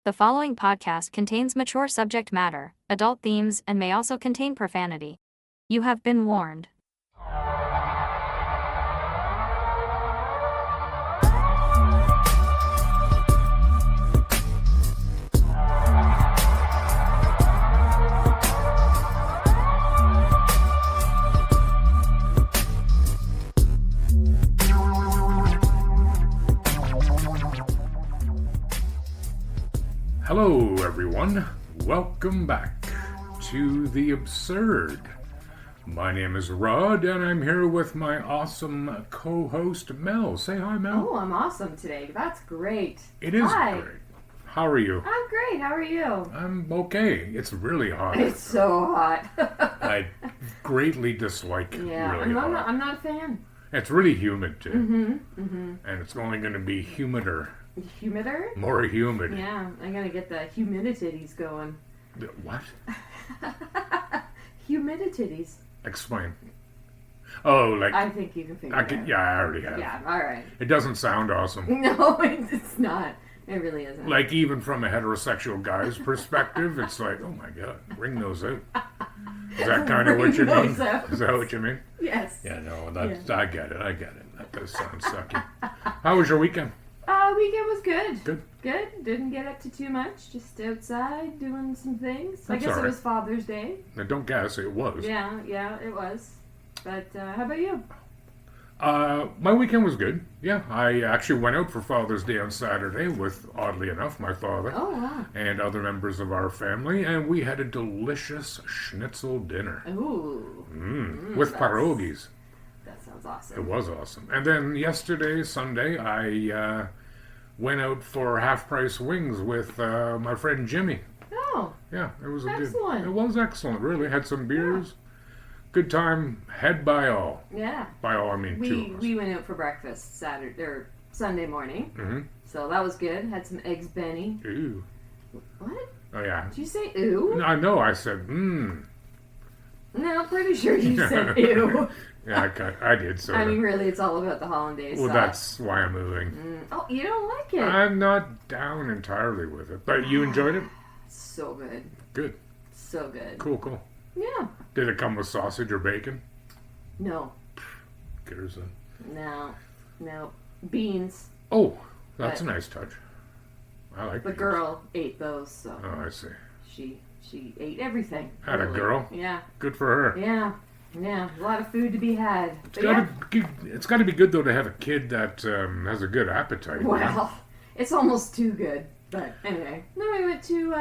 The following podcast contains mature subject matter, adult themes, and may also contain profanity. You have been warned. Hello, everyone. Welcome back to The Absurd. My name is Rod, and I'm here with my awesome co-host, Mel. Say hi, Mel. Oh, I'm awesome today. That's great. It is Hi. great. How are you? I'm great. How are you? I'm okay. It's really hot. It's so hot. I greatly dislike Yeah, really hot. I'm not a fan. It's really humid, too. And it's only going to be humider. Humider? More humid. Yeah, I gotta get the humidities going. What? Humidities. Explain. Oh, like... I think you can figure it out. Yeah, I already have. Yeah, alright. It doesn't sound awesome. No, it's not. It really isn't. Like, even from a heterosexual guy's perspective, it's like, oh my god, bring those out. Is that kind of what you mean? Is that what you mean? Yes. Yeah, no, that's, I get it. That does sound sucky. How was your weekend? Weekend was good. Good. Good. Didn't get up to too much. Just outside doing some things. That's I guess all it right. was Father's Day. Now, don't guess, it was. Yeah, it was. But how about you? My weekend was good. Yeah, I actually went out for Father's Day on Saturday with, oddly enough, my father. Oh, wow. And other members of our family, and we had a delicious schnitzel dinner. Ooh. With pierogies. That sounds It awesome. was awesome. And then yesterday, Sunday, I went out for half-price wings with my friend Jimmy. Oh, Yeah, it was Excellent. It was excellent, really. Had some beers. Good time, had by all. yeah. By all, I mean two of us. We went out for breakfast Sunday morning. Mm-hmm. So that was good. Had some eggs Benny. Ooh. What? Oh, yeah. Did you say ooh? No, I know, I said, No, I'm pretty sure you said ew. Yeah, I did, so. I mean, really, it's all about the hollandaise well, sauce. that's why I'm moving. Oh, you don't like it? I'm not down entirely with it. But you enjoyed it? So good. Good. So good. Cool. Yeah. Did it come with sausage or bacon? No. Cares then. No. Beans. Oh, that's But- a nice touch. I like The beans. girl ate those, so Oh, I see. she ate everything. Had a really. girl? Yeah. Good for her. Yeah. A lot of food to be had. It's But got to be good though to have a kid that has a good appetite. well, it's almost too good. But anyway, then we went to.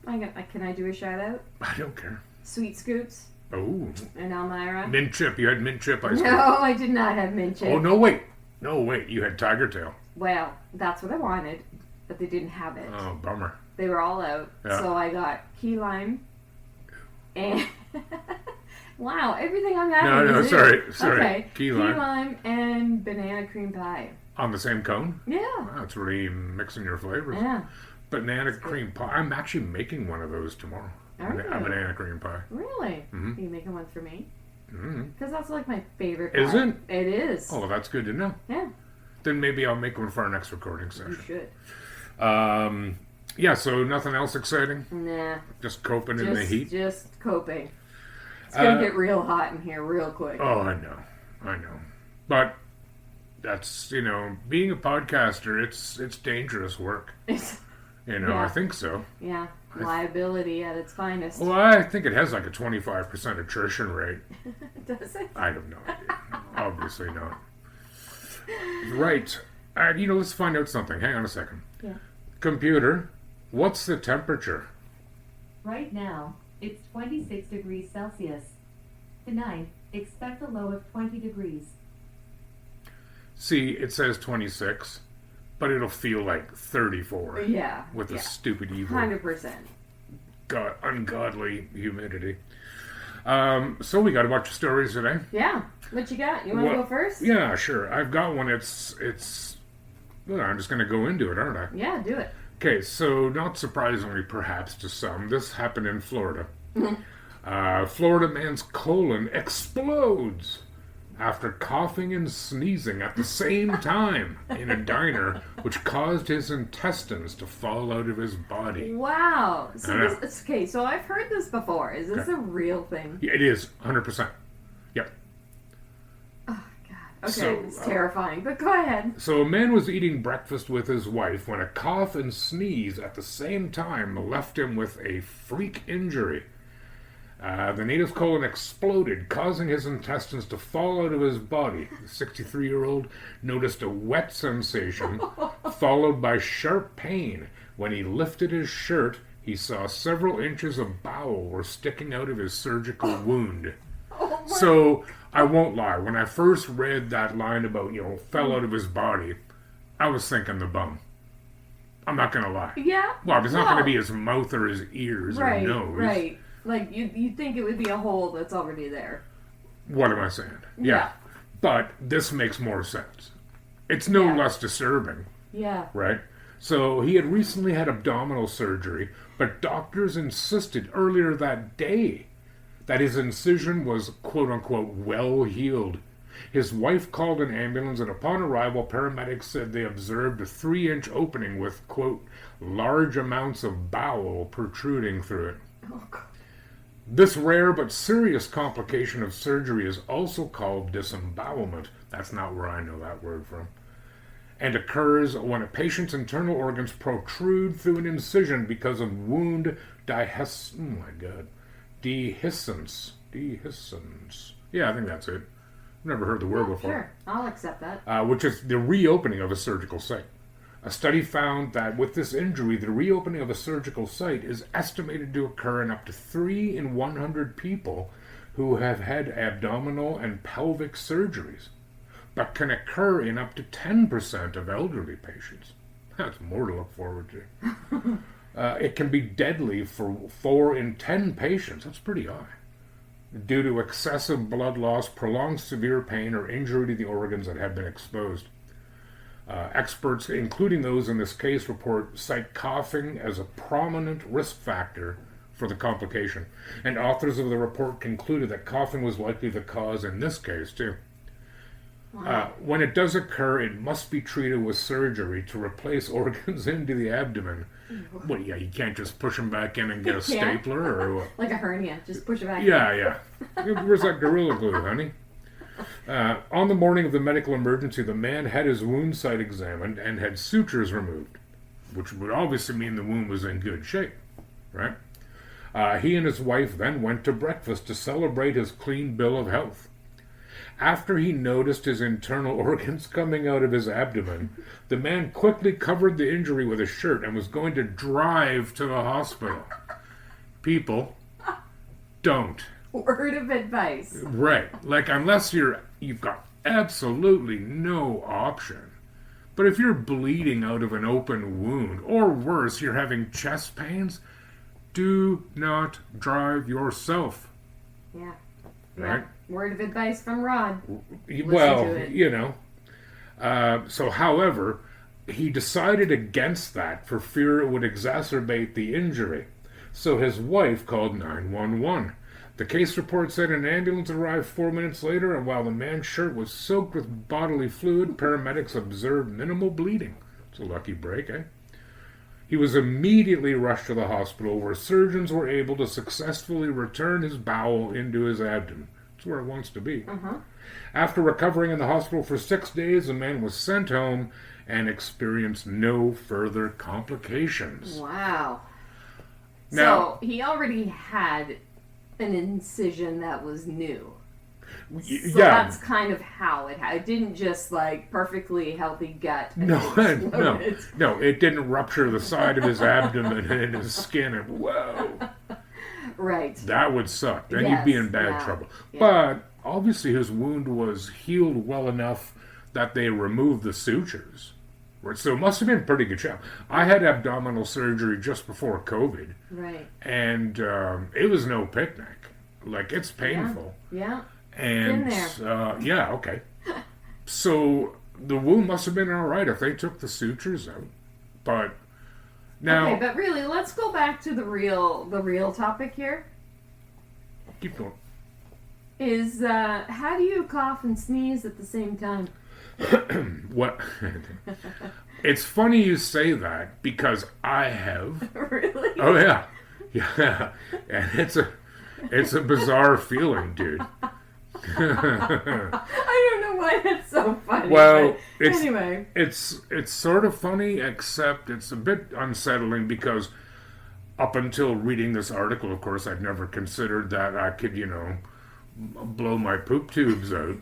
Can I do a shout out? I don't care. Sweet Scoops Oh, in Elmira. mint chip. You had mint chip ice cream. No, I did not have mint chip. Oh no, wait. You had tiger tail. Well, that's what I wanted, but they didn't have it. Oh, bummer. They were all out, Yeah. so I got key lime and. Wow, everything I'm having. No, is sorry. Okay, Key lime. and banana cream pie. On the same cone. Yeah. Wow, it's really mixing your flavors. Yeah. Banana cream pie. I'm actually making one of those tomorrow. Are A you? banana cream pie. Really? Mhm. Are you making one for me? Mm-hmm. Because that's like my favorite. Is pie. it? It is. Oh, that's good to know. Yeah, Then maybe I'll make one for our next recording you session. should. Yeah, so nothing else exciting? Nah. Just coping in the heat? Just coping. It's gonna get real hot in here real quick. Oh, I know. But that's, being a podcaster, it's dangerous work. Yeah. I think so. Yeah. Liability at its finest. Well, I think it has like a 25% attrition rate. Does it? I have no idea. Obviously not. Right. Let's find out something. Hang on a second. Yeah. Computer, what's the temperature? Right now, it's 26 degrees Celsius. Tonight, expect a low of 20 degrees. See, it says 26, but it'll feel like 34 Yeah. with the yeah. stupid evil 100%. ungodly humidity. So we got a bunch of stories today. Yeah. What you got? You want to Well, go first? Yeah, sure. I've got one. Well, I'm just going to go into it, aren't I? Yeah, do it. Okay, so not surprisingly, perhaps to some, this happened in Florida. Florida man's colon explodes after coughing and sneezing at the same time in a diner, which caused his intestines to fall out of his body. Wow. I So know. this, okay, so I've heard this before. Is this Okay. a real thing? Yeah, it is, 100%. Yep. Oh, God. Okay, So, it's terrifying, but go ahead. So a man was eating breakfast with his wife when a cough and sneeze at the same time left him with a freak injury. The native's colon exploded, causing his intestines to fall out of his body. The 63-year-old noticed a wet sensation, followed by sharp pain. When he lifted his shirt, he saw several inches of bowel were sticking out of his surgical wound. Oh, my. So, I won't lie, when I first read that line about, fell out of his body, I was thinking the bum. I'm not going to lie. Yeah? Well, it's not going to Well, be his mouth or his ears or right, nose. right. Like, you'd think it would be a hole that's already there. What am I saying? Yeah. But this makes more sense. It's no Yeah. less disturbing, Yeah. right? So he had recently had abdominal surgery, but doctors insisted earlier that day that his incision was quote-unquote well healed. His wife called an ambulance, and upon arrival, paramedics said they observed a 3-inch opening with, quote, large amounts of bowel protruding through it. Oh, God. This rare but serious complication of surgery is also called disembowelment. That's not where I know that word from. And occurs when a patient's internal organs protrude through an incision because of wound dehiscence. Dehiscence. Yeah, I think that's it. I've never heard the word before. Sure, I'll accept that. Which is the reopening of a surgical site. A study found that with this injury, the reopening of a surgical site is estimated to occur in up to 3 in 100 people who have had abdominal and pelvic surgeries, but can occur in up to 10% of elderly patients. That's more to look forward to. It can be deadly for 4 in 10 patients. That's pretty high. Due to excessive blood loss, prolonged severe pain, or injury to the organs that have been exposed. Experts, including those in this case, cite coughing as a prominent risk factor for the complication. And authors of the report concluded that coughing was likely the cause in this case, too. When it does occur, it must be treated with surgery to replace organs into the abdomen. Well, yeah, you can't just push them back in and get a Yeah. stapler or what? Like a hernia, just push it back. Yeah. Where's that Gorilla Glue, honey? On the morning of the medical emergency, the man had his wound site examined and had sutures removed, which would obviously mean the wound was in good shape, right? He and his wife then went to breakfast to celebrate his clean bill of health. After he noticed his internal organs coming out of his abdomen, the man quickly covered the injury with a shirt and was going to drive to the hospital. People, don't. Word of advice. Right. Like, unless you've got absolutely no option. But if you're bleeding out of an open wound, or worse, you're having chest pains, do not drive yourself. Yeah. Right? Yeah. Word of advice from Rod. Well, to it. So, however, he decided against that for fear it would exacerbate the injury. So his wife called 911. The case report said an ambulance arrived 4 minutes later, and while the man's shirt was soaked with bodily fluid, paramedics observed minimal bleeding. It's a lucky break, eh? He was immediately rushed to the hospital, where surgeons were able to successfully return his bowel into his abdomen. It's where it wants to be. After recovering in the hospital for 6 days, the man was sent home and experienced no further complications. Wow. Now- So he already had an incision that was new. So that's kind of how it didn't just like perfectly healthy gut. And No, it exploded. no, it didn't rupture the side of his abdomen and his skin, and whoa, Right. that would suck. Then he'd be in Yes, bad yeah, trouble. yeah. But obviously his wound was healed well enough that they removed the sutures. So it must have been pretty good shape. I had abdominal surgery just before COVID, Right. and it was no picnic. Like, it's painful. Yeah. And Been yeah, okay. So the wound must have been all right if they took the sutures out. But now, Okay, but really, let's go back to the real topic here. keep going. is how do you cough and sneeze at the same time? What? It's funny you say that because I have. Really? Oh yeah, yeah, and it's a bizarre feeling, dude. I don't know why that's so funny. Well, but anyway, it's sort of funny, except it's a bit unsettling because up until reading this article, of course, I'd never considered that I could, blow my poop tubes out.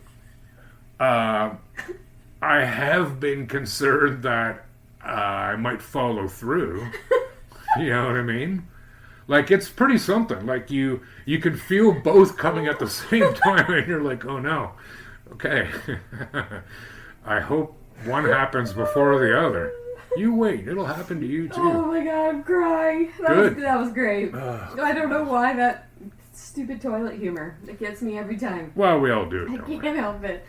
I have been concerned that I might follow through. You know what I mean? Like, it's pretty something. Like, you can feel both coming at the same time, and you're like, oh no. Okay. I hope one happens before the other. You wait, it'll happen to you too. oh my god, I'm crying. That was great. I don't know why that stupid toilet humor. It gets me every time. Well, we all do it, I don't we? can't help it.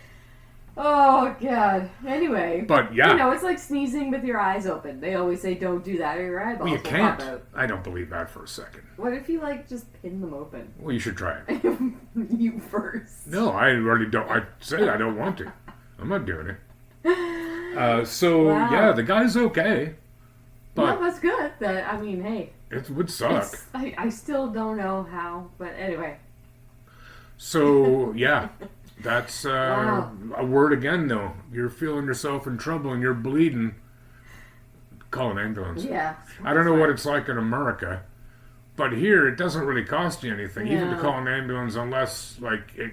Oh god. Anyway. But yeah. It's like sneezing with your eyes open. They always say don't do that or your eyeballs Well, you will can't. pop out. I don't believe that for a second. What if you just pin them open? Well, you should try it. You first. No, I already don't. I said I don't want to. I'm not doing it. So Wow. yeah, the guy's okay, but Well, that's good. Hey. it would suck. I still don't know how, but anyway. So yeah, that's Wow. a word again. Though you're feeling yourself in trouble and you're bleeding, call an ambulance. Yeah. I don't know what it's like in America, but here it doesn't really cost you anything, even to No. call an ambulance, unless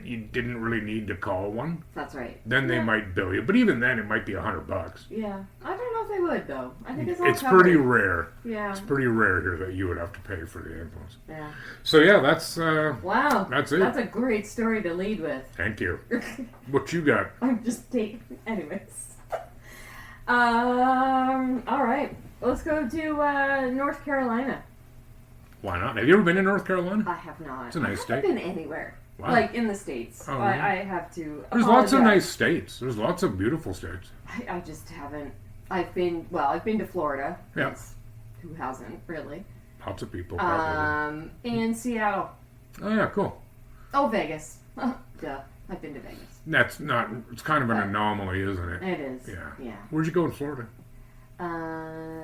you didn't really need to call one. That's right. Then they Yeah. might bill you, but even then it might be $100. Yeah. I don't know if they would, though. I think it's all It's covered. pretty rare. Yeah. It's pretty rare here that you would have to pay for the ambulance. Yeah. So yeah, that's Wow. That's it. That's a great story to lead with. thank you. What you got? I'm just taking. Anyways. All right. Let's go to North Carolina. Why not? Have you ever been in North Carolina? I have not. It's a nice I state. haven't been anywhere. Wow. Like in the States. Oh, I really? have to. There's lots of apologize. nice states. There's lots of beautiful states. I just haven't. I've been to Florida. Yeah. Yes. Who hasn't, really? Lots of people probably. And Seattle. Oh yeah, cool. Oh, Vegas. Duh. I've been to Vegas. That's not. It's kind of an anomaly, isn't it? It is. Yeah. Yeah. Where'd you go in Florida?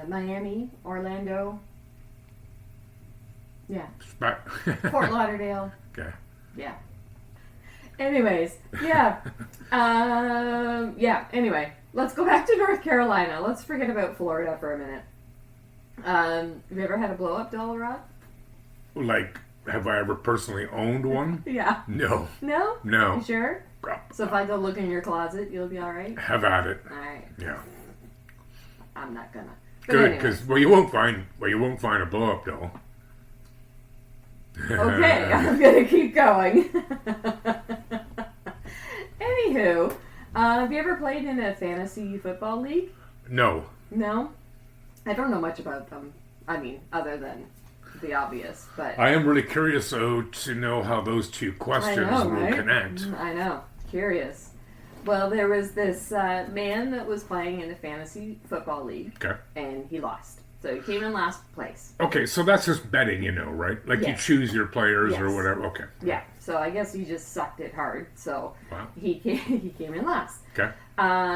Miami, Orlando. Yeah. Back. Fort Lauderdale. Okay. Yeah. Anyways, yeah. Yeah, anyway. Let's go back to North Carolina. Let's forget about Florida for a minute. Have you ever had a blow-up doll, Rod? Like, have I ever personally owned one? Yeah. No. No? No. You sure? So if I go look in your closet, you'll be alright? Have at it. Alright. Yeah. I'm not gonna. But Good, anyway. because you won't find a blow up doll. Okay, I'm gonna keep going. Anywho, have you ever played in a fantasy football league? No. No? I don't know much about them. I mean, other than the obvious, but I am really curious, though, to know how those two questions will right? connect. I know. Curious. Well, there was this man that was playing in a fantasy football league, Okay. and he lost. So he came in last place. Okay, so that's just betting, right? Like you Yes. choose your players or Yes. whatever. Okay. Yeah. So I guess he just sucked it hard. So Wow. he came in last. Okay.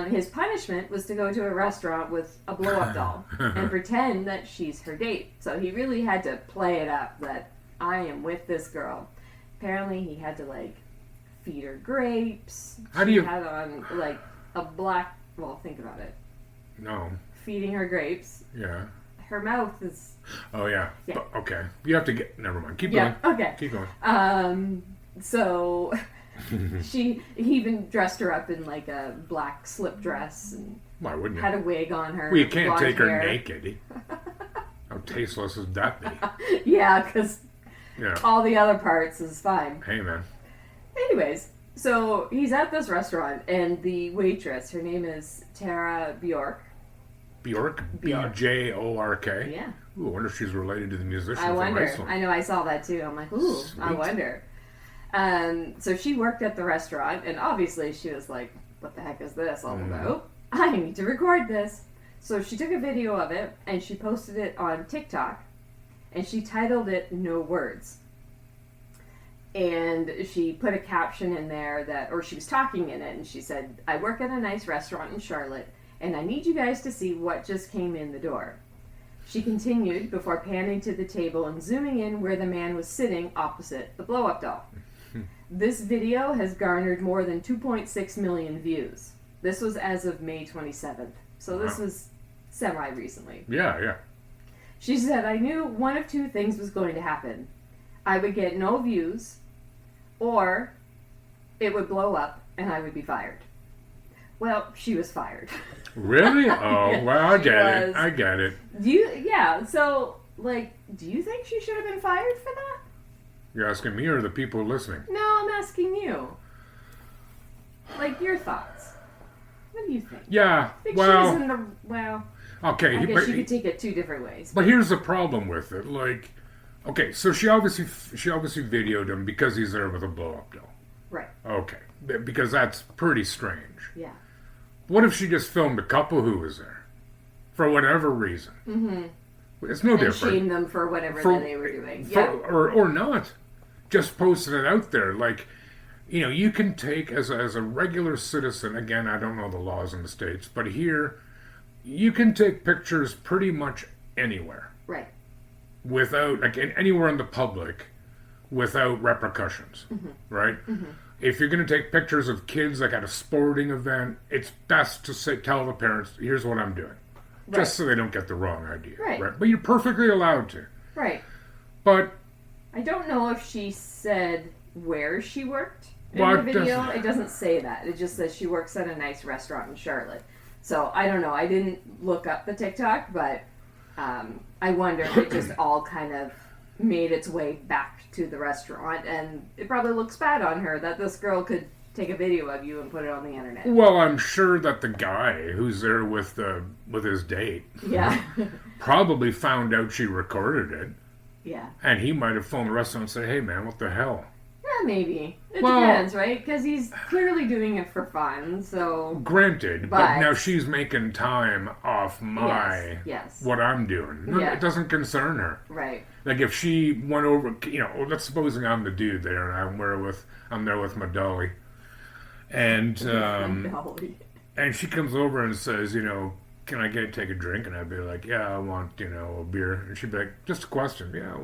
His punishment was to go to a restaurant with a blow-up doll and pretend that she's her date. So he really had to play it up that I am with this girl. Apparently, he had to feed her grapes. How do you- She had on a black. Well, think about it. No. Feeding her grapes. Yeah. Her mouth is. Oh, yeah. Yeah. But, okay. You have to get... Never mind. Keep Yeah. going. Okay. Keep going. So he even dressed her up in a black slip dress and Why wouldn't you? had a wig on her. Well, you can't blonde take her hair. naked. How tasteless would that be? Yeah, because Yeah. all the other parts is fine. Hey, man. Anyways, so he's at this restaurant and the waitress, her name is Tara Bjork. Bjork? Bjork. Bjork. Yeah. Ooh, I wonder if she's related to the musician I from wonder. Iceland. I know, I saw that too. I'm like, ooh, I Sweet. wonder. So she worked at the restaurant, and obviously she was like, what the heck is this all about? I need to record this. So she took a video of it, and she posted it on TikTok, and she titled it No Words. And she put a caption in there or she was talking in it, and she said, "I work at a nice restaurant in Charlotte, and I need you guys to see what just came in the door." She continued before panning to the table and zooming in where the man was sitting opposite the blow-up doll. This video has garnered more than 2.6 million views. This was as of May 27th, so this was semi-recently. Yeah. She said, "I knew one of two things was going to happen. I would get no views, or it would blow up and I would be fired." Well, she was fired. Really? Oh, Yeah, well, I she get it. was. I get it. So, do you think she should have been fired for that? You're asking me or the people listening? No, I'm asking you. Your thoughts. What do you think? Yeah, I think she was in the, okay. I guess you could take it two different ways. But here's the problem with it. Okay, so she obviously videoed him because he's there with a blow-up doll. Right. Okay, because that's pretty strange. Yeah. What if she just filmed a couple who was there? For whatever reason. Mm-hmm. It's no different. And shame them for whatever that they were doing. Or not. Just posting it out there. You can take, as a regular citizen, again, I don't know the laws in the States, but here, you can take pictures pretty much anywhere. Right. Without, anywhere in the public, without repercussions. Mm-hmm. Right? Mm-hmm. If you're going to take pictures of kids, at a sporting event, it's best to tell the parents, here's what I'm doing. Right. Just so they don't get the wrong idea. Right. But you're perfectly allowed to. Right. But I don't know if she said where she worked in the video. It doesn't say that. It just says she works at a nice restaurant in Charlotte. So I don't know. I didn't look up the TikTok, but I wonder if it just all kind of made its way back to the restaurant, and it probably looks bad on her that this girl could take a video of you and put it on the internet. Well, I'm sure that the guy who's there with his date, probably found out she recorded it. Yeah. And he might have phoned the restaurant and said, "Hey, man, what the hell?" Yeah, maybe. It depends, right? Because he's clearly doing it for fun, so... Granted, but now she's making time off yes. what I'm doing. Yeah. It doesn't concern her. Right. If she went over, let's supposing I'm the dude there and I'm there with my dolly. And, and she comes over and says, "Can I take a drink?" And I'd be like, "Yeah, I want, a beer." And she'd be like, "Just a question. Yeah,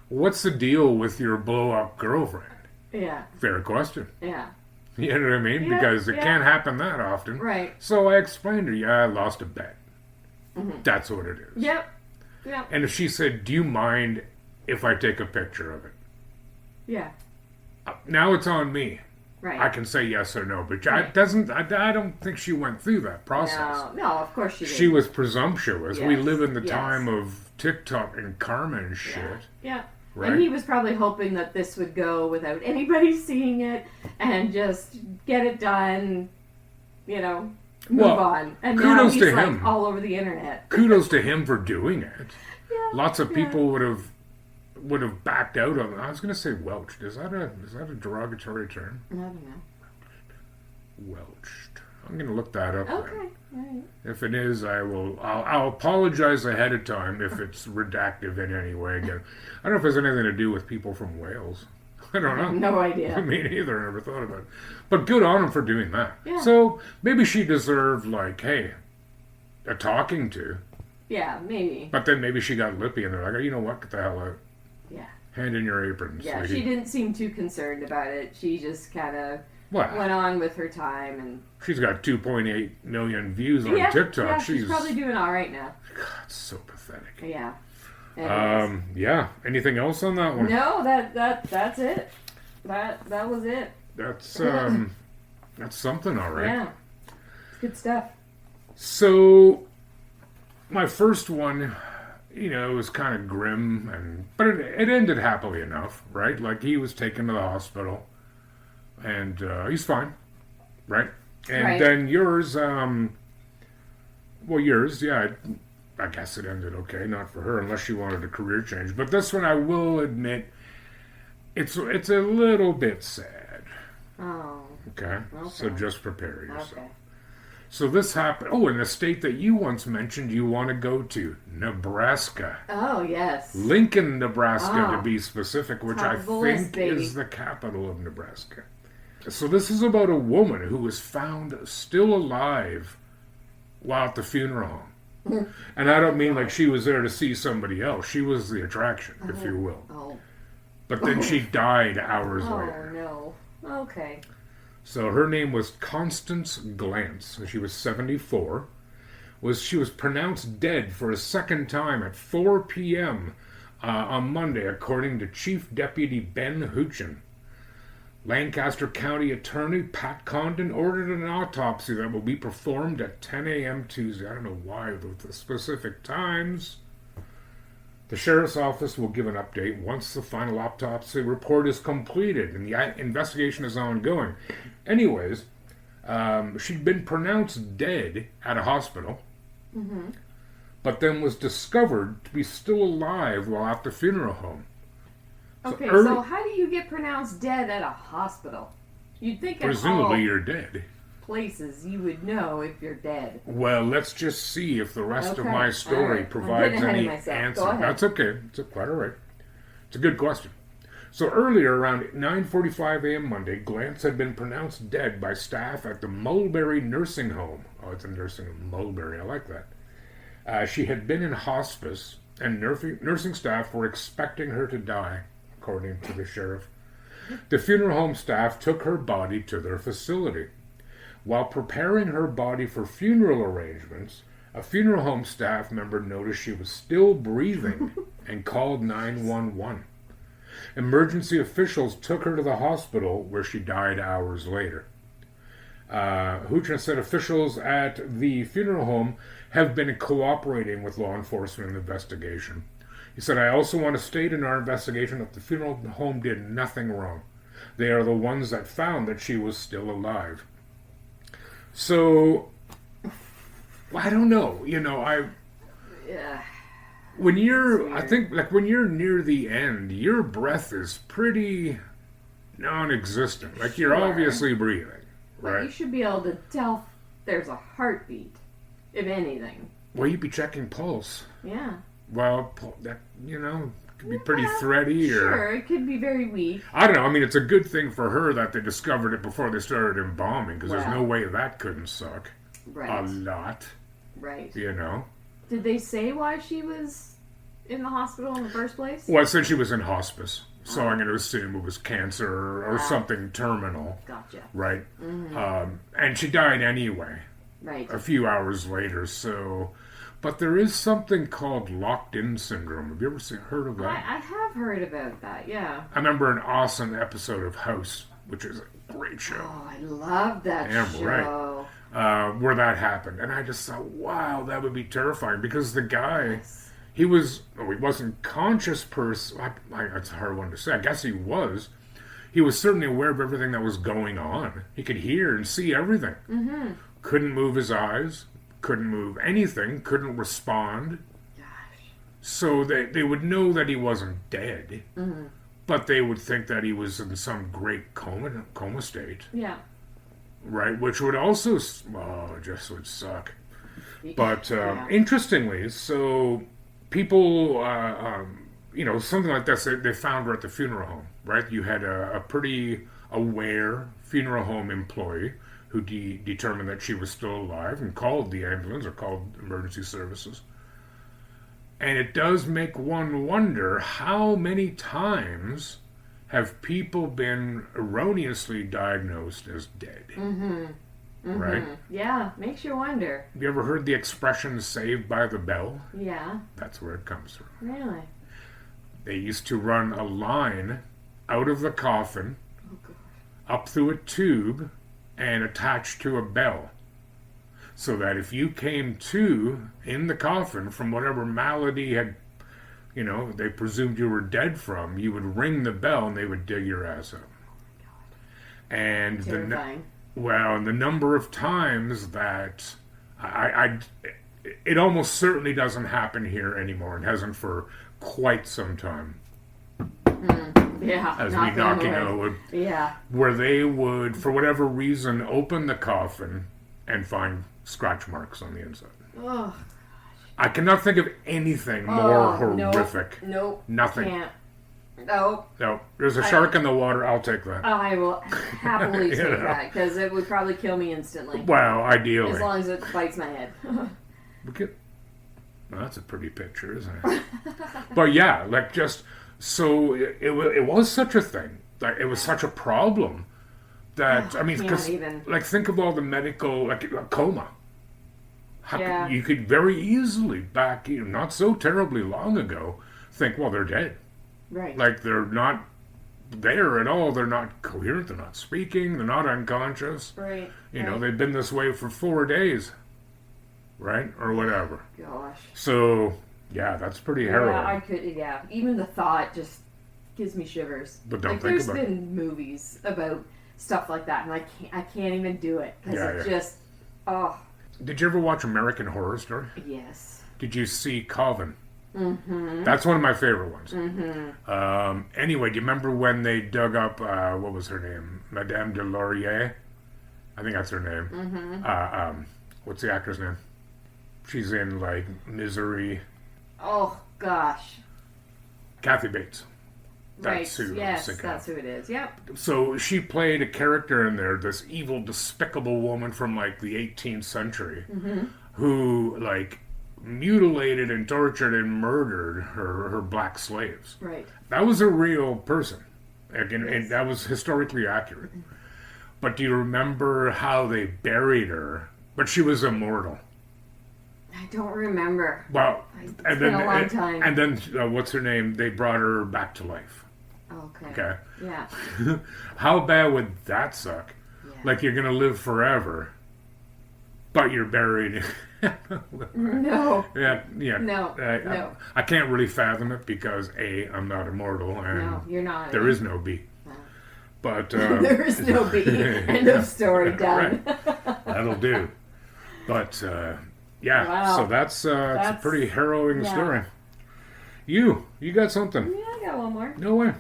what's the deal with your blow-up girlfriend?" Yeah. Fair question. Yeah. You know what I mean? Yeah, because it can't happen that often. Right. So I explained to her, I lost a bet. Mm-hmm. That's what it is. Yep. Yep. And if she said, "Do you mind if I take a picture of it?" Yeah. Now it's on me. Right. I can say yes or no, but I don't think she went through that process. No, of course she didn't. She was presumptuous. Yes. We live in the time of TikTok and karma and shit. Yeah. Right? And he was probably hoping that this would go without anybody seeing it and just get it done, move on. And now he's to him. All over the internet. Kudos to him for doing it. Yeah, lots of people would have backed out on it. I was going to say welched. Is that a derogatory term? I don't know. Welched. I'm going to look that up. Okay. Then. Right. If it is, I'll apologize ahead of time if it's redactive in any way. Again, I don't know if it has anything to do with people from Wales. I don't know. No idea. Me neither. I never thought about it. But good on him for doing that. Yeah. So maybe she deserved a talking to. Yeah, maybe. But then maybe she got lippy and they're like, "Oh, you know what? Get the hell out. Yeah. Hand in your apron." Yeah, sweetie. She didn't seem too concerned about it. She just kind of went on with her time, and she's got 2.8 million views on TikTok. Yeah, she's probably doing all right now. God, it's so pathetic. Yeah. Yeah. Anything else on that one? No, that's it. That was it. That's something, all right. Yeah. Good stuff. So, my first one, it was kind of grim, but it ended happily enough, right? He was taken to the hospital, and he's fine, right? And then yours, I guess it ended okay, not for her, unless she wanted a career change. But this one, I will admit, it's a little bit sad. Oh. Okay? So just prepare yourself. Okay. So this happened. Oh, in the state that you once mentioned you want to go to, Nebraska. Oh, yes. Lincoln, Nebraska, to be specific, which Top I of the list, think baby. is the capital of Nebraska. So this is about a woman who was found still alive while at the funeral home. And I don't mean like she was there to see somebody else. She was the attraction, if you will. Oh. But then she died hours Oh, later. no. Okay. So her name was Constance Glantz. She was 74. She was pronounced dead for a second time at 4 p.m. On Monday, according to Chief Deputy Ben Huchin. Lancaster County Attorney Pat Condon ordered an autopsy that will be performed at 10 a.m. Tuesday. I don't know why with the specific times. The Sheriff's Office will give an update once the final autopsy report is completed and the investigation is ongoing. Anyways, she'd been pronounced dead at a hospital, but then was discovered to be still alive while at the funeral home. Okay, early- so how do you get pronounced dead at a hospital? You'd think in all Presumably you're dead. places you would know if you're dead. Well, let's just see if the rest of Okay, my all story right. I'm provides getting ahead of any myself. answer. Go ahead. That's okay. It's quite all right. It's a good question. So earlier, around 9:45 a.m. Monday, Glantz had been pronounced dead by staff at the Mulberry Nursing Home. Oh, it's a nursing home, Mulberry. I like that. She had been in hospice, and nursing staff were expecting her to die, according to the sheriff. The funeral home staff took her body to their facility. While preparing her body for funeral arrangements, a funeral home staff member noticed she was still breathing and called 911. Emergency officials took her to the hospital where she died hours later. Huchin said officials at the funeral home have been cooperating with law enforcement in the investigation. He said, I also want to state in our investigation that the funeral home did nothing wrong. They are the ones that found that she was still alive. So, I don't know. Yeah. When I think, like, when you're near the end, your breath is pretty non-existent. Like, you're Sure. obviously breathing, But right? you should be able to tell if there's a heartbeat, if anything. Well, you'd be checking pulse. Yeah. Well, that, could be pretty thready, or... Sure, it could be very weak. I don't know. I mean, it's a good thing for her that they discovered it before they started embalming, because there's no Wow. way that couldn't suck Right. a lot, Right. Did they say why she was in the hospital in the first place? Well, it said she was in hospice, so I'm going to assume it was cancer or something terminal, Gotcha. right? And she died anyway, Right. a few hours later, so... But there is something called locked-in syndrome. Have you ever heard of that? I have heard about that, yeah. I remember an awesome episode of House, which is a great show. Oh, I love that Yeah, show. Where that happened, and I just thought, wow, that would be terrifying, because the guy, he wasn't conscious it's a hard one to say. I guess he was certainly aware of everything that was going on. He could hear and see everything. Couldn't move his eyes, couldn't move anything, couldn't respond. Gosh. So they would know that he wasn't dead, but they would think that he was in some great coma state. Yeah. Right, which would also, it just would suck. But Yeah. interestingly, so people, something like this, they found her at the funeral home, right? You had a pretty aware funeral home employee who determined that she was still alive and called the ambulance or called emergency services. And it does make one wonder, how many times have people been erroneously diagnosed as dead? Right? Yeah, makes you wonder. Have you ever heard the expression "saved by the bell"? Yeah. That's where it comes from. Really? They used to run a line out of the coffin, Oh, God. up through a tube, and attached to a bell. So that if you came to in the coffin from whatever malady had, they presumed you were dead from, you would ring the bell and they would dig your ass up. And Terrifying. and the number of times that it almost certainly doesn't happen here anymore, and hasn't for quite some time. Yeah. As we knocking on wood. Yeah. Where they would, for whatever reason, open the coffin and find scratch marks on the inside. Oh, I cannot think of anything more horrific. Nope. Nothing. Can't. Nope. No, there's a shark in the water. I'll take that. I will happily take that because it would probably kill me instantly. Well, ideally. As long as it bites my head. Well, that's a pretty picture, isn't it? But yeah, like just so it was such a thing. Like it was such a problem that I mean, because like think of all the medical like a coma. You could very easily back not so terribly long ago think, well, they're dead. Right. Like they're not there at all. They're not coherent. They're not speaking. They're not unconscious. Right. You know, they've been this way for 4 days. Right? Or whatever. Gosh. So, yeah, that's pretty harrowing. Even the thought just gives me shivers. But don't think there's about it. There's been movies about stuff like that, and I can't even do it. Because just, Did you ever watch American Horror Story? Yes. Did you see Coven? Mm-hmm. That's one of my favorite ones. Mm-hmm. Anyway, do you remember when they dug up, what was her name? Madame de Laurier? I think that's her name. Mm-hmm. What's the actor's name? She's in, like, Misery. Oh, gosh. Kathy Bates. That's who it is. Yep. So she played a character in there, this evil, despicable woman from, like, the 18th century who, like, mutilated and tortured and murdered her black slaves. Right. That was a real person. And that was historically accurate. But do you remember how they buried her? But she was immortal. I don't remember. Well, it's been a long time. And then, what's her name? They brought her back to life. Okay. Yeah. How bad would that suck? Yeah. Like you're going to live forever, but you're buried. No. Yeah. No. I can't really fathom it because A, I'm not immortal, and no, you're not. There is no B. No. But there is no B. End of story. Done. Right. That'll do. But wow. So that's a pretty harrowing story. You got something? Yeah, I got one more. No way.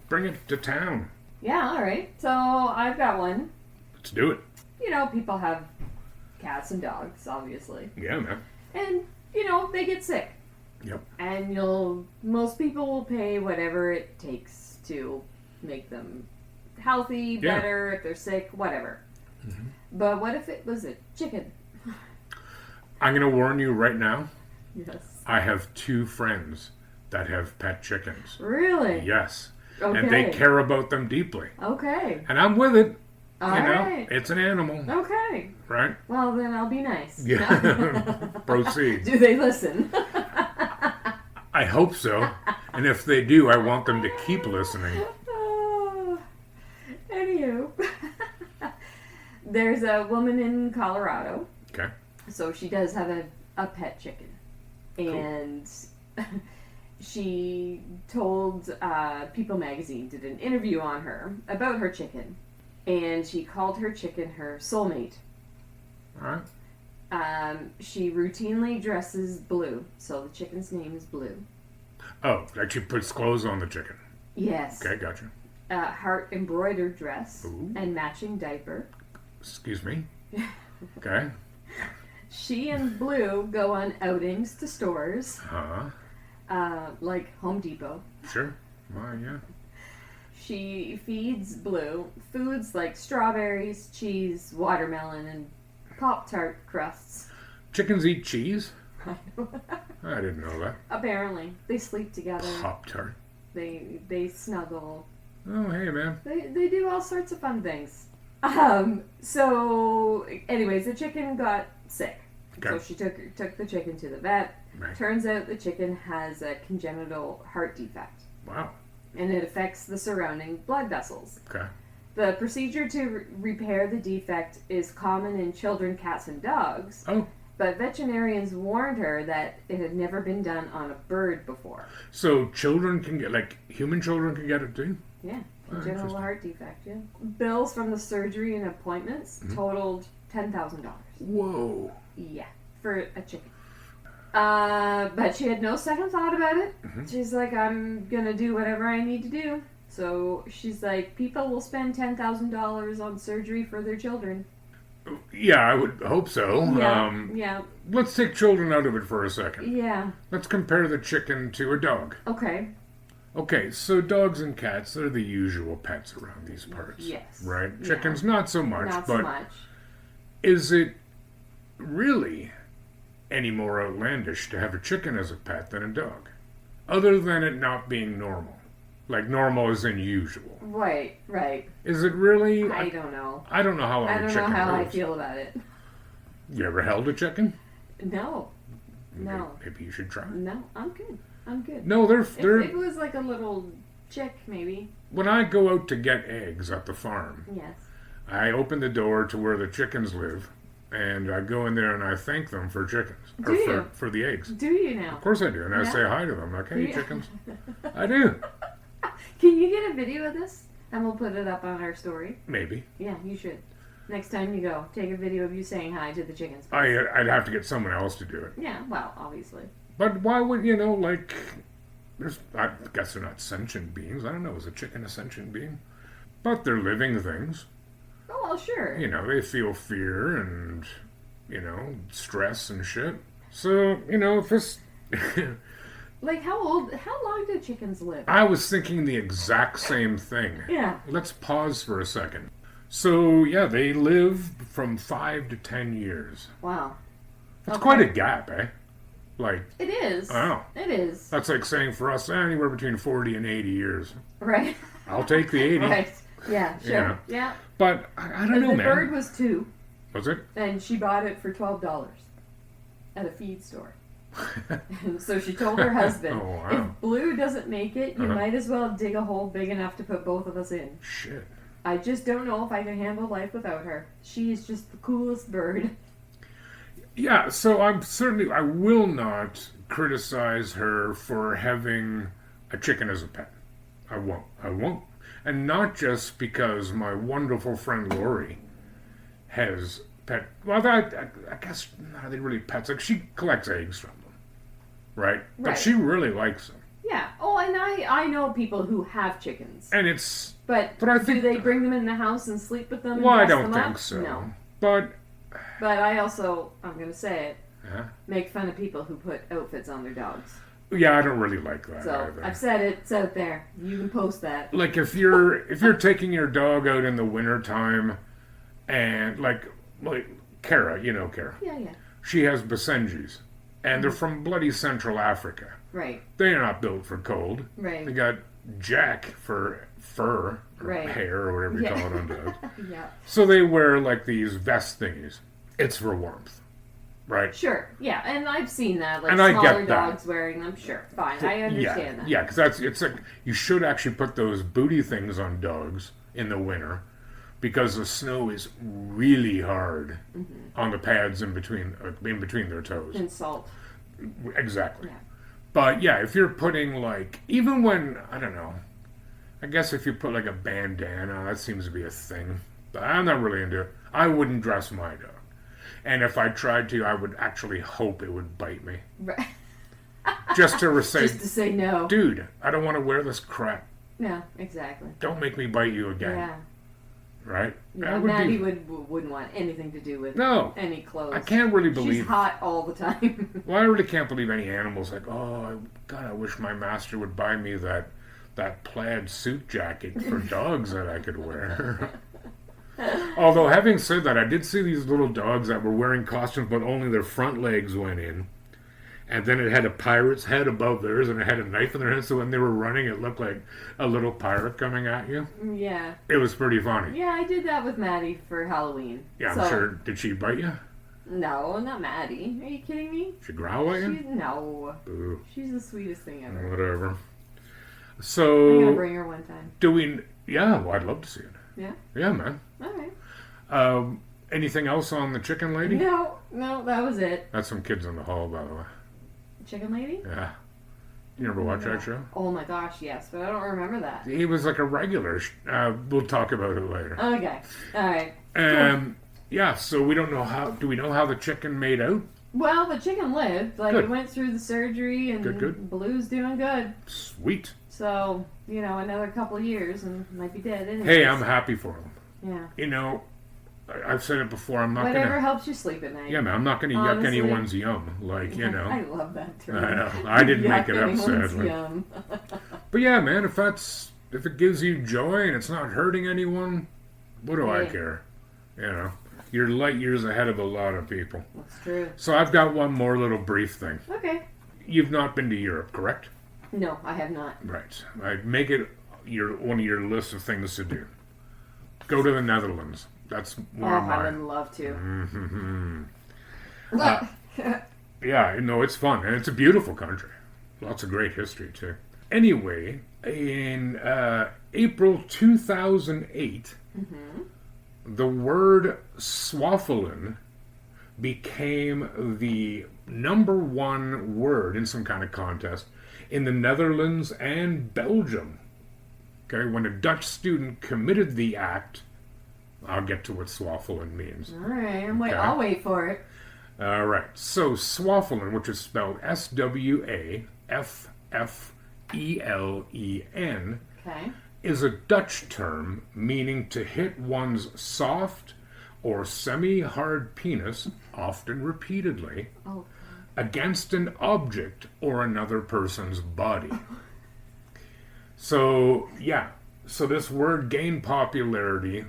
Bring it to town. Yeah, all right. So I've got one. Let's do it. People have cats and dogs, obviously. Yeah, man. And, they get sick. Yep. And most people will pay whatever it takes to make them healthy, better, if they're sick, whatever. Mm-hmm. But what if it was a chicken? I'm going to warn you right now. Yes. I have 2 friends that have pet chickens. Really? Yes. Okay. And they care about them deeply. Okay. And I'm with it. All right. It's an animal. Okay. Right? Well, then I'll be nice. Yeah. Proceed. Do they listen? I hope so. And if they do, I want them to keep listening. Anywho. There's a woman in Colorado. Okay. So she does have a pet chicken. And she told People Magazine, did an interview on her about her chicken. And she called her chicken her soulmate. All right. She routinely dresses Blue. So the chicken's name is Blue. Oh, like she puts clothes on the chicken. Yes. Okay, gotcha. Heart embroidered dress. Ooh. And matching diaper. Excuse me. Okay. She and Blue go on outings to stores. Like Home Depot. Sure. Well, yeah. She feeds Blue foods like strawberries, cheese, watermelon, and Pop-Tart crusts. Chickens eat cheese? I didn't know that. Apparently. They sleep together. Pop-Tart. They snuggle. Oh, hey, man. They do all sorts of fun things. So, anyways, the chicken got sick. Okay. So she took the chicken to the vet. Right. Turns out the chicken has a congenital heart defect. Wow. And it affects the surrounding blood vessels. Okay. The procedure to repair the defect is common in children, cats, and dogs. Oh. But veterinarians warned her that it had never been done on a bird before. So children can get, like, human children can get it too? Yeah. Congenital heart defect, yeah. Bills from the surgery and appointments totaled $10,000. Whoa. Yeah. For a chicken. But she had no second thought about it. Mm-hmm. She's like, I'm gonna do whatever I need to do. So she's like, people will spend $10,000 on surgery for their children. Yeah, I would hope so. Yeah, yeah, Let's take children out of it for a second. yeah. Let's compare the chicken to a dog. Okay. Okay, so dogs and cats, they're the usual pets around these parts. Yes. Right? Yeah. Chickens, not so much. Not but so much. is it really any more outlandish to have a chicken as a pet than a dog? Other than it not being normal. Like normal as in usual. Right, right. Is it really? I don't know. I don't know how long I a don't know chicken how I lives. feel about it. You ever held a chicken? No. No. Maybe you should try. No, I'm good. I'm good. No, they're If it was like a little chick, maybe. when I go out to get eggs at the farm, Yes. I open the door to where the chickens live, and I go in there and I thank them for chickens. Do you? For the eggs. Do you now? Of course I do, and I Yeah. say hi to them, like, hey, Yeah. chickens. I do. Can you get a video of this? And we'll put it up on our story. Maybe. Yeah, you should. Next time you go, take a video of you saying hi to the chickens. I'd have to get someone else to do it. Yeah, well, obviously. But why would, like, I guess they're not sentient beings. I don't know, is a chicken a sentient being? But they're living things. Oh, well, sure. They feel fear and, stress and shit. So, if this... Like, how long do chickens live? I was thinking the exact same thing. Yeah. Let's pause for a second. So, yeah, they live from 5 to 10 years. Wow. That's Okay. quite a gap, eh? Like, It is. Wow. It is. that's like saying for us, anywhere between 40 and 80 years. Right. I'll take the 80. Right. Yeah, sure. Yeah. Yeah. But, I don't know, the man. bird was 2, Was it? and she bought it for $12 at a feed store. So she told her husband, Oh, wow. if Blue doesn't make it, you Uh-huh. might as well dig a hole big enough to put both of us in. Shit. I just don't know if I can handle life without her. She is just the coolest bird. Yeah, so I will not criticize her for having a chicken as a pet. I won't. And not just because my wonderful friend Lori has pet. Well, I guess are they really pets? Like she collects eggs from them, right? But Right. she really likes them, Yeah. Oh, and I know people who have chickens. and it's. But I do think. they bring them in the house and sleep with them? Well, I and dress don't them think up? so. No. But But I also, I'm going to say it, uh, make fun of people who put outfits on their dogs. yeah, I don't really like that So either. I've said it. It's out there. You can post that. Like if you're taking your dog out in the wintertime and like Kara, you know Kara. Yeah, yeah. She has Basenjis. And they're from bloody Central Africa. Right. They're not built for cold. Right. They got Jack for fur or Right. hair or whatever you Yeah. call it on dogs. Yeah. So they wear like these vest thingies. It's for warmth. Right? Sure. Yeah, and I've seen that. Like And I get smaller that. dogs wearing them. Sure. Fine. I understand that. Yeah, because it's like you should actually put those booty things on dogs in the winter because the snow is really hard on the pads in between their toes. And salt. Exactly. Yeah. But yeah, if you're putting like even when I don't know, I guess if you put like a bandana, that seems to be a thing. But I'm not really into it. I wouldn't dress my dog. And if I tried to, I would actually hope it would bite me. Right. Just to say, Just to say no. dude, I don't want to wear this crap. Yeah, exactly. Don't make me bite you again. Yeah. Right? Yeah, That would Maddie be... wouldn't want anything to do with No. any clothes. I can't really She's believe... hot all the time. Well, I really can't believe any animals like, God, I wish my master would buy me that plaid suit jacket for dogs that I could wear. Although, having said that, I did see these little dogs that were wearing costumes, but only their front legs went in. And then it had a pirate's head above theirs, and it had a knife in their hand, so when they were running, it looked like a little pirate coming at you. Yeah. It was pretty funny. Yeah, I did that with Maddie for Halloween. Yeah, I'm So- sure. Did she bite you? No, not Maddie. Are you kidding me? She growl at you? No. Boo. She's the sweetest thing ever. Whatever. I'm gonna So, bring her one time. do we... Yeah, well, I'd love to see it. Yeah? Yeah, man. Alright. Anything else on the chicken lady? No, that was it. That's some kids in the hall, by the way. Chicken Lady? Yeah. You never watch that show? Oh my gosh, yes, but I don't remember that. He was like a regular. We'll talk about it later. Okay. Alright. Yeah, so we don't know how... Do we know how the chicken made out? Well, the chicken lived. Like, Good. it went through the surgery, and Good. Blue's doing good. Sweet. So, another couple of years, and might be dead anyway. Hey, I'm happy for him. Yeah. I've said it before. I'm not Whatever gonna. helps you sleep at night. Yeah, man. I'm not gonna yuck Honestly. anyone's yum. Like, you know. I love that term. I know. I didn't make Yuck it up, anyone's sadly. yum. But yeah, man. If it gives you joy and it's not hurting anyone, what do I Right. care? You know, you're light years ahead of a lot of people. That's true. So I've got one more little brief thing. Okay. You've not been to Europe, correct? No, I have not. Right. I'd make it one of your list of things to do. Go to the Netherlands. That's one of Oh, I would mine. love to. Mm-hmm. Yeah, no, it's fun. And it's a beautiful country. Lots of great history, too. Anyway, in April 2008, the word swaffelen became the #1 word in some kind of contest in the Netherlands and Belgium. Okay, when a Dutch student committed the act, I'll get to what swaffelen means. All right, Okay. I'll wait for it. All right, so swaffelen, which is spelled SWAFFELEN, Okay. is a Dutch term meaning to hit one's soft or semi-hard penis, often repeatedly, Oh. against an object or another person's body. So, yeah. So this word gained popularity,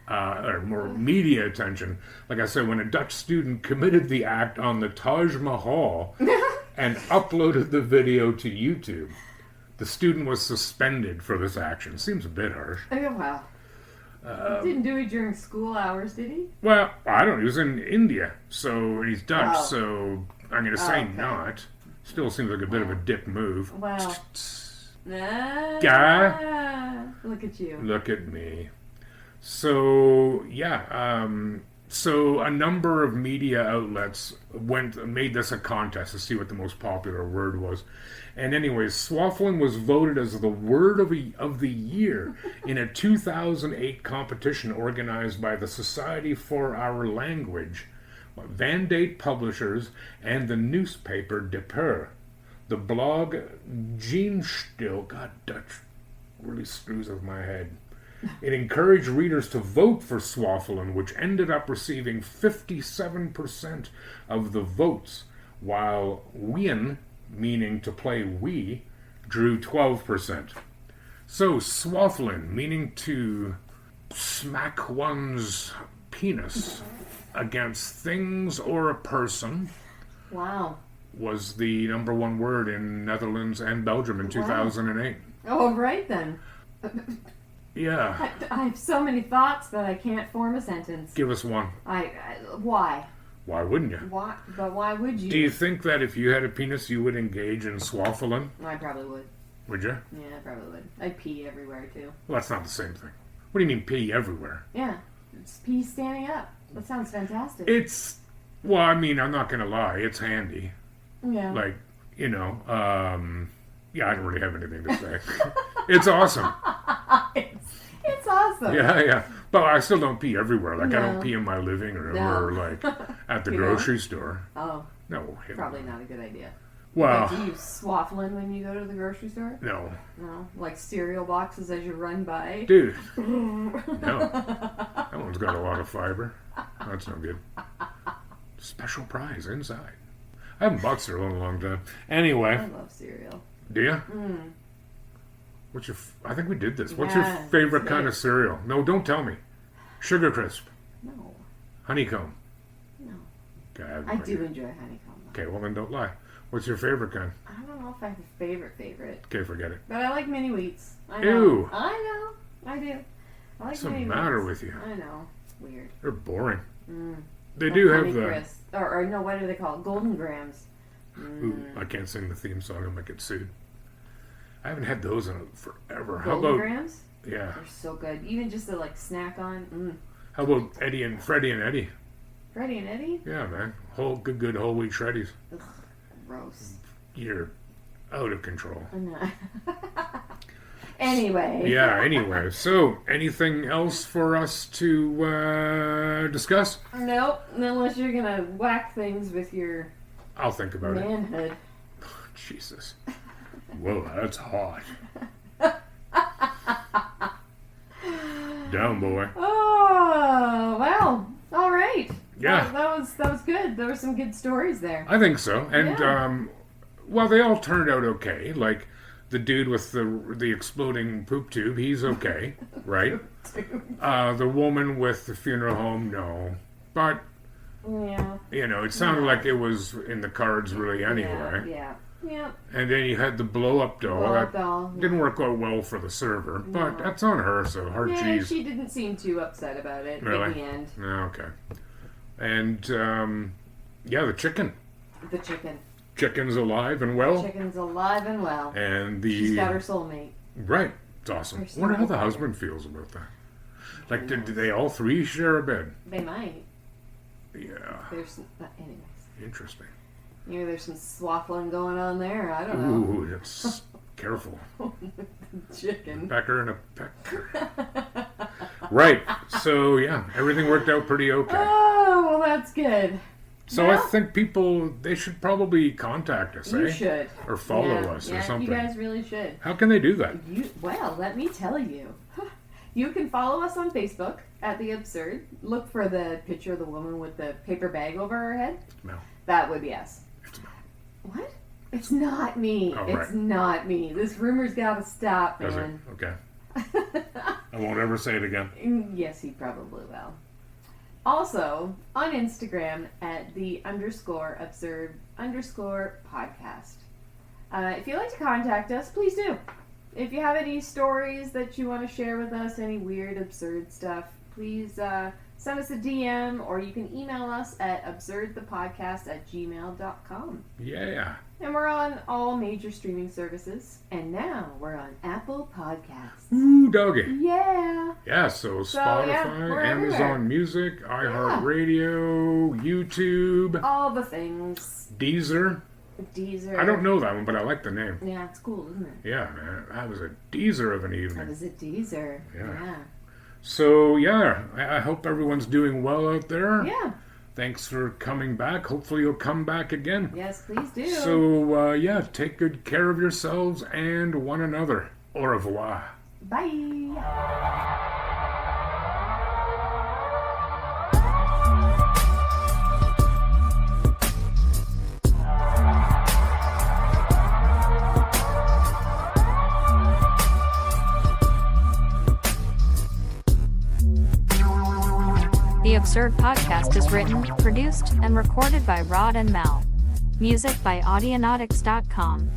or more media attention. Like I said, when a Dutch student committed the act on the Taj Mahal and uploaded the video to YouTube, the student was suspended for this action. Seems a bit harsh. Oh, wow. He didn't do it during school hours, did he? Well, I don't know. He was in India, so he's Dutch, Oh. so I'm going to say Okay. not. Still seems like a bit of a dick move. Well. Guy? Look at you. Look at me. So, yeah. So a number of media outlets made this a contest to see what the most popular word was. And anyways, swaffelen was voted as the word of the year in a 2008 competition organized by the Society for Our Language, Van Date Publishers, and the newspaper De Peur. The blog Gene God, Dutch really screws with my head. It encouraged readers to vote for swaffelen, which ended up receiving 57% of the votes, while wien, meaning to play Wii, drew 12%. So swaffelen, meaning to smack one's penis against things or a person, Wow. was the #1 word in Netherlands and Belgium in 2008. Oh, right then. Yeah. I have so many thoughts that I can't form a sentence. Give us one. Why? Why wouldn't you? Why? But why would you? Do you think that if you had a penis, you would engage in swaffelen? I probably would. Would you? Yeah, I probably would. I'd pee everywhere too. Well, that's not the same thing. What do you mean pee everywhere? Yeah, it's pee standing up. That sounds fantastic. Well, I mean, I'm not going to lie. It's handy. Yeah. Like, you know, yeah, I don't really have anything to say. It's awesome. It's awesome. Yeah. But I still don't pee everywhere. Like, I No. don't pee in my living room No. or, like, at the You grocery store. Oh, No. hell probably no. not a good idea. Well, But do you swaffelen when you go to the grocery store? no. No, like cereal boxes as you run by. Dude. No. That one's got a lot of fiber. That's no good. Special prize inside. I haven't bought cereal in a long time. Anyway, I love cereal. do you? Mm. What's your? I think we did this. What's Yeah, your favorite it's kind good. of cereal? No, don't tell me. Sugar Crisp, No, honeycomb. no. Okay, have no I do idea. enjoy honeycomb. though. Okay, well then don't lie. What's your favorite kind? I don't know if I have a favorite, Okay, forget it. but I like mini wheats. I know. Ew. I know. I do. I like What's mini the matter wheats. with you? I know. Weird. They're boring. Mm. They Like do have Honey the. Crisp. Or no, what do they call it? Golden grams. Ooh, I can't sing the theme song. I might get sued. I haven't had those in forever. How Golden about? grams? Yeah. They're so good. Even just to like snack on. How about Freddie and Eddie? Freddie and Eddie? Yeah, man. Good whole wheat shreddies. Ugh, gross. You're out of control. I'm not. Anyway. Yeah, anyway. So, anything else for us to discuss? Nope, unless you're gonna whack things with your I'll think about it. manhood. Jesus. Whoa, that's hot. Down, boy. Oh, well, great. Yeah. That was good. There were some good stories there. I think so. And, Yeah. well, they all turned out okay. Like, the dude with the exploding poop tube, he's okay, right? The woman with the funeral home, no. But, Yeah. it sounded like it was in the cards really anyway. Yeah. And then you had the blow-up doll. Blow-up That doll. didn't work out well for the server, but No. that's on her, so her Yeah, cheese. she didn't seem too upset about it Really? at the end. Okay. And, yeah, the chicken. The chicken. Chicken's alive and well. Chicken's alive and well. And She's the... got her soulmate. Right. It's awesome. Her I wonder how the soulmate. husband feels about that. Like, did they all three share a bed? They might. Yeah. There's anyways. Interesting. Maybe there's some swaffling going on there. I don't know. Ooh, that's... Careful. Chicken. Pecker and a pecker. Right. So, yeah, everything worked out pretty okay. Oh, well, that's good. So Well, I think people, they should probably contact us, you eh? should. Or follow Yeah, us or yeah, something. You guys really should. How can they do that? Well, let me tell you. You can follow us on Facebook at The Absurd. Look for the picture of the woman with the paper bag over her head. Mel. That would be us. It's Mel. What? It's not me. Oh, it's right. not me. This rumor's got to stop, Does it? man. Okay. I won't ever say it again. Yes, he probably will. Also, on Instagram at _absurd_podcast. If you'd like to contact us, please do. If you have any stories that you want to share with us, any weird, absurd stuff, please send us a DM or you can email us at absurdthepodcast@gmail.com. Yeah. And we're on all major streaming services. And now we're on Apple Podcasts. Ooh, doggy. Yeah. Yeah, so yeah, Spotify, we're Amazon everywhere. Music, iHeartRadio, YouTube, All the things. Deezer. Deezer. I don't know that one, but I like the name. Yeah, it's cool, isn't it? Yeah, man. That was a Deezer of an That evening. is a Deezer. Yeah. So, yeah, I hope everyone's doing well out there. Yeah. Thanks for coming back. Hopefully you'll come back again. Yes, please do. So, yeah, take good care of yourselves and one another. Au revoir. Bye. The Absurd Podcast is written, produced, and recorded by Rod and Mel. Music by Audionautics.com.